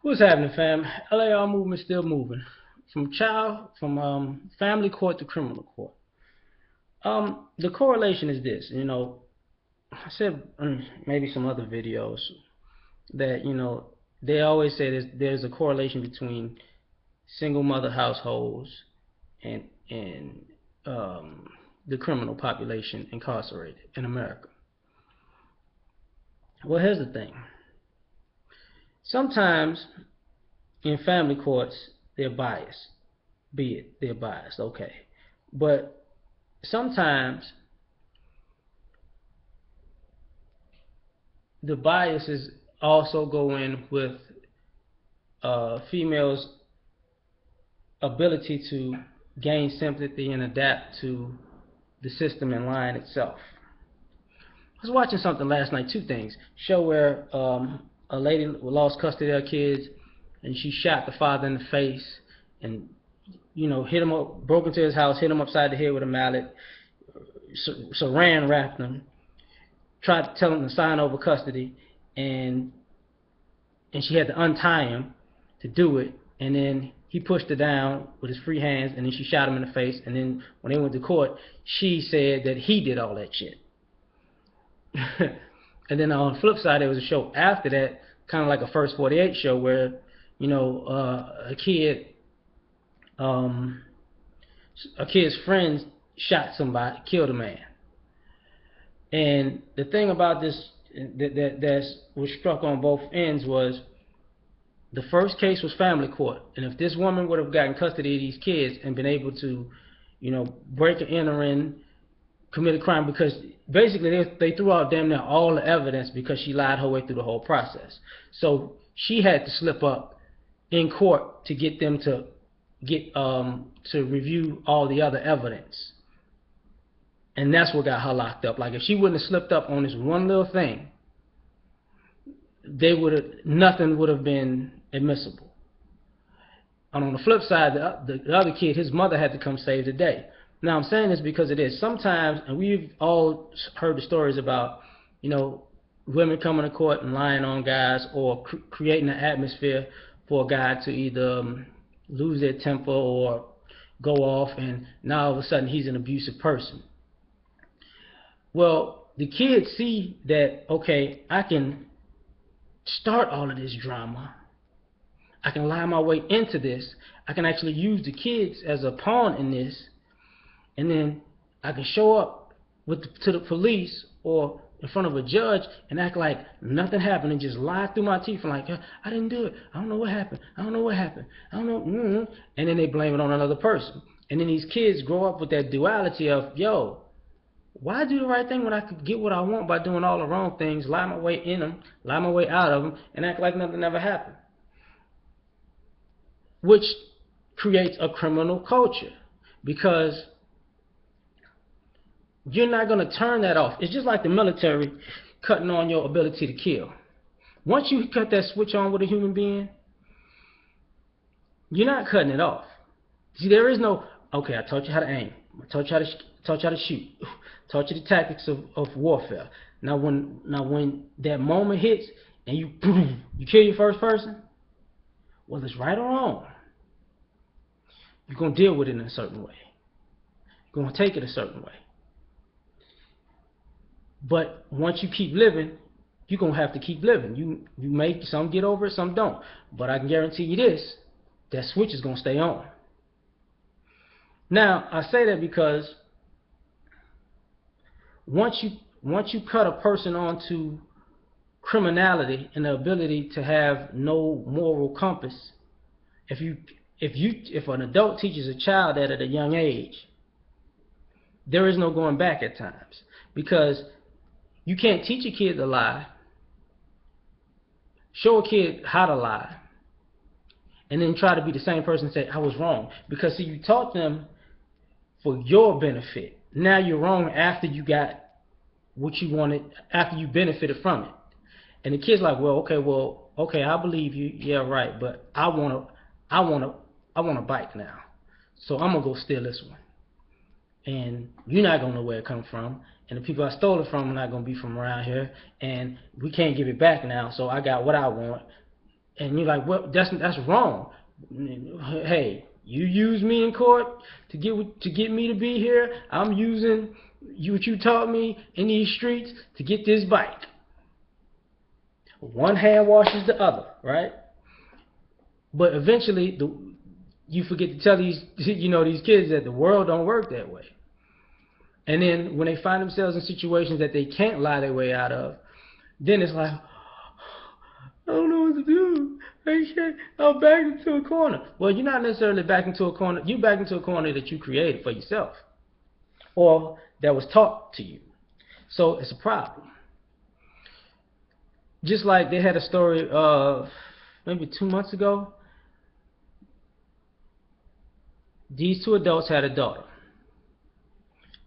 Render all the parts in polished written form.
What's happening, fam? L.A.R. movement still moving. From family court to criminal court. The correlation is this. I said maybe some other videos that they always say there's a correlation between single mother households and the criminal population incarcerated in America. Well, here's the thing. Sometimes in family courts they're biased, be it they're biased, okay, but sometimes the biases also go in with females' ability to gain sympathy and adapt to the system and line itself. I was watching something last night, two things. Show where a lady lost custody of her kids and she shot the father in the face and hit him up, broke into his house, hit him upside the head with a mallet, saran wrapped him, tried to tell him to sign over custody, and she had to untie him to do it, and then he pushed her down with his free hands, and then she shot him in the face, and then when they went to court, she said that he did all that shit. And then on the flip side, there was a show after that, kind of like a First 48 show, where a kid's friends shot somebody, killed a man. And the thing about this that was struck on both ends was the first case was family court, and if this woman would have gotten custody of these kids and been able to, break and enter in, commit a crime, because basically they threw out damn near all the evidence because she lied her way through the whole process. So she had to slip up in court to get them to review all the other evidence. And that's what got her locked up. Like, if she wouldn't have slipped up on this one little thing, nothing would have been admissible. And on the flip side, the other kid, his mother had to come save the day. Now, I'm saying this because it is sometimes, and we've all heard the stories about, women coming to court and lying on guys, or creating an atmosphere for a guy to either lose their temper or go off, and now all of a sudden he's an abusive person. Well, the kids see that, okay, I can start all of this drama. I can lie my way into this. I can actually use the kids as a pawn in this, and then I can show up to the police or in front of a judge and act like nothing happened and just lie through my teeth and like, I didn't do it. I don't know what happened. I don't know what happened. I don't know. And then they blame it on another person. And then these kids grow up with that duality of, yo, why do the right thing when I could get what I want by doing all the wrong things, lie my way in them, lie my way out of them, and act like nothing ever happened? Which creates a criminal culture, because you're not going to turn that off. It's just like the military cutting on your ability to kill. Once you cut that switch on with a human being, you're not cutting it off. See, there is no, okay, I taught you how to aim. I taught you how to shoot. Taught you the tactics of warfare. Now when that moment hits and you kill your first person, whether it's right or wrong, you're going to deal with it in a certain way. You're going to take it a certain way. But once you keep living, you're going to have to keep living. You may, some get over it, some don't. But I can guarantee you this, that switch is going to stay on. Now, I say that because once you cut a person onto criminality and the ability to have no moral compass, if an adult teaches a child that at a young age, there is no going back at times, because you can't teach a kid to lie, show a kid how to lie, and then try to be the same person and say, I was wrong. Because, see, you taught them for your benefit. Now you're wrong after you got what you wanted, after you benefited from it. And the kid's like, well, okay, I believe you, yeah, right, but I want a bike now. So I'm going to go steal this one. And you're not going to know where it comes from. And the people I stole it from are not going to be from around here. And we can't give it back now, so I got what I want. And you're like, well, that's wrong. Hey, you use me in court to get me to be here. I'm using what you taught me in these streets to get this bike. One hand washes the other, right? But eventually, you forget to tell these these kids that the world don't work that way. And then when they find themselves in situations that they can't lie their way out of, then it's like, I don't know what to do. I'm backed into a corner. Well, you're not necessarily backed into a corner. You backed into a corner that you created for yourself, or that was taught to you. So it's a problem. Just like they had a story of maybe 2 months ago. These two adults had a daughter.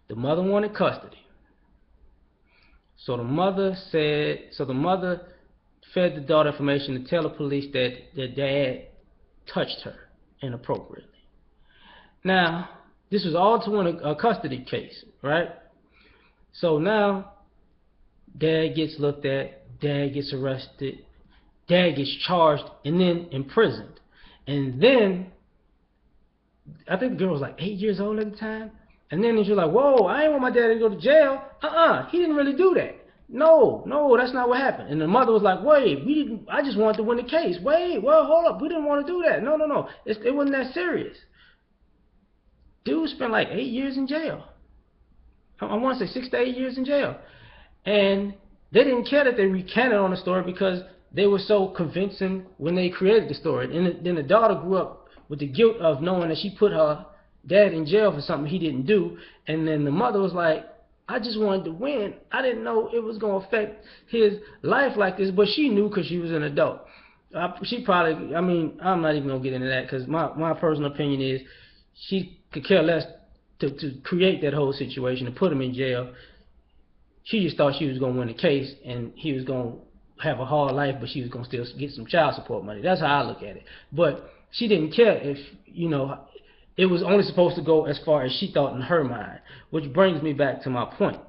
The mother wanted custody. So the mother fed the daughter information to tell the police that their dad touched her inappropriately. Now, this was all to win a custody case, right? So now, dad gets looked at, dad gets arrested, dad gets charged, and then imprisoned. And then, I think the girl was like 8 years old at the time. And then she was like, whoa, I ain't want my dad to go to jail. He didn't really do that. No, that's not what happened. And the mother was like, wait, I just wanted to win the case. Wait, well, hold up, we didn't want to do that. No, it wasn't that serious. Dude spent like 8 years in jail. I want to say 6 to 8 years in jail. And they didn't care that they recanted on the story because they were so convincing when they created the story. And then the daughter grew up with the guilt of knowing that she put her dad in jail for something he didn't do. And then the mother was like, I just wanted to win. I didn't know it was going to affect his life like this, but she knew because she was an adult. She probably, I'm not even going to get into that because my personal opinion is she could care less to create that whole situation and put him in jail. She just thought she was going to win the case and he was going to have a hard life, but she was going to still get some child support money. That's how I look at it. But she didn't care if, it was only supposed to go as far as she thought in her mind, which brings me back to my point.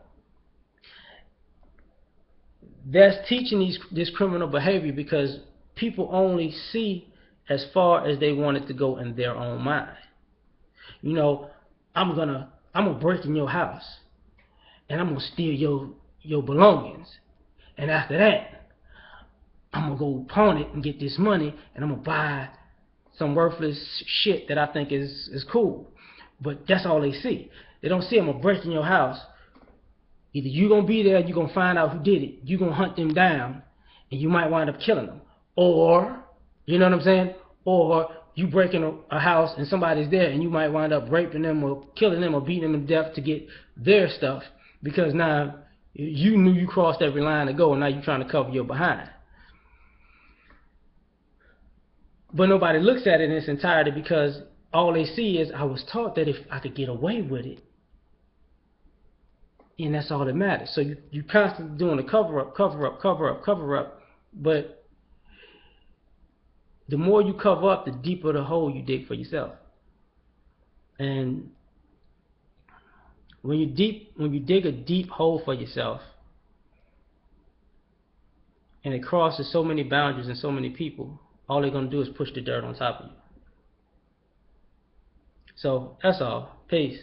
That's teaching this criminal behavior because people only see as far as they want it to go in their own mind. I'm gonna break in your house and I'm gonna steal your belongings, and after that, I'm gonna go pawn it and get this money, and I'm gonna buy some worthless shit that I think is cool. But that's all they see. They don't see I'm gonna break in your house. Either you're gonna be there, you're gonna find out who did it, you're gonna hunt them down, and you might wind up killing them. Or, you know what I'm saying? Or you break in a house and somebody's there and you might wind up raping them or killing them or beating them to death to get their stuff because now you knew you crossed every line to go and now you're trying to cover your behind. But nobody looks at it in its entirety because all they see is I was taught that if I could get away with it, and that's all that matters. So you constantly doing a cover up, but the more you cover up, the deeper the hole you dig for yourself. And when you dig a deep hole for yourself, and it crosses so many boundaries and so many people, all they're going to do is push the dirt on top of you. So that's all. Peace.